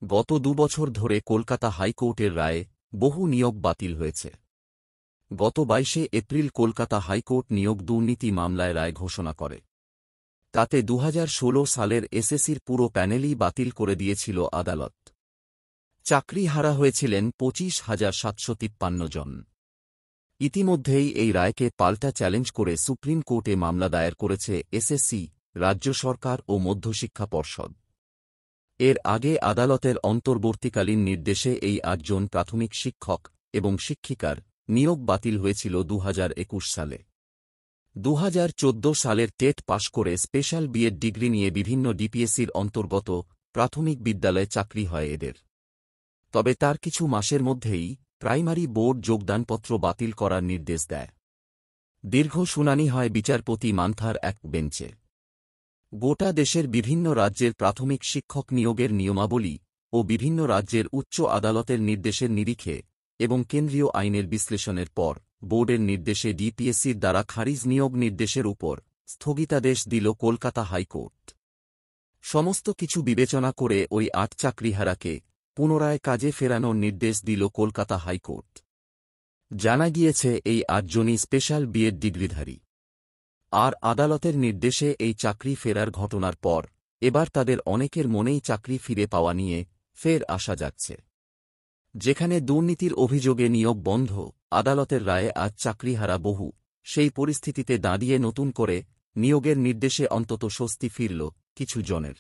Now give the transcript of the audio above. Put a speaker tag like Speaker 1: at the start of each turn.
Speaker 1: গত ২ বছর ধরে কলকাতা হাইকোর্টের রায়ে বহু নিয়োগ বাতিল হয়েছে। গত ২২শে এপ্রিল কলকাতা হাইকোর্ট নিয়োগ দুর্নীতি মামলায় রায় ঘোষণা করে। তাতে ২০১৬ সালের এসএসসির পুরো প্যানেলই বাতিল করে দিয়েছিল আদালত। চাকরি হারা হয়েছিলেন ২৫,৭৫৩ জন। ইতিমধ্যেই এই রায়কে পাল্টা চ্যালেঞ্জ করে সুপ্রিম কোর্টে মামলা দায়ের করেছে এসএসসি, রাজ্য সরকার ও মধ্যশিক্ষা পর্ষদ। এর আগে আদালতের অন্তর্বর্তীকালীন নির্দেশে এই ৮ জন প্রাথমিক শিক্ষক এবং শিক্ষিকার নিয়োগ বাতিল হয়েছিল ২০২১ সালে। ২০১৪ সালের টেট পাশ করে স্পেশাল বিএড ডিগ্রি নিয়ে বিভিন্ন ডিপিএসসির অন্তর্গত প্রাথমিক বিদ্যালয়ে চাকরি হয় এদের। তবে তার কিছু মাসের মধ্যেই প্রাইমারি বোর্ড যোগদানপত্র বাতিল করার নির্দেশ দেয়। দীর্ঘ শুনানি হয় বিচারপতি মান্থার এক বেঞ্চে। গোটা দেশের বিভিন্ন রাজ্যের প্রাথমিক শিক্ষক নিয়োগের নিয়মাবলী ও বিভিন্ন রাজ্যের উচ্চ আদালতের নির্দেশের নিরিখে এবং কেন্দ্রীয় আইনের বিশ্লেষণের পর বোর্ডের নির্দেশে ডিপিএসসির দ্বারা খারিজ নিয়োগ নির্দেশের উপর স্থগিতাদেশ দিল কলকাতা হাইকোর্ট। সমস্ত কিছু বিবেচনা করে ওই ৮ চাকরিহারাকে পুনরায় কাজে ফেরানোর নির্দেশ দিল কলকাতা হাইকোর্ট। জানা গিয়েছে এই ৮ জনই স্পেশাল বিএড ডিগ্রিধারী। আর আদালতের নির্দেশে এই চাকরি ফেরার ঘটনার পর এবার তাদের অনেকের মনেই চাকরি ফিরে পাওয়া নিয়ে ফের আশা যাচ্ছে। যেখানে দুর্নীতির অভিযোগে নিয়োগ বন্ধ, আদালতের রায়ে আজ চাকরিহারা বহু, সেই পরিস্থিতিতে দাঁড়িয়ে নতুন করে নিয়োগের নির্দেশে অন্তত স্বস্তি ফিরল কিছু জনের।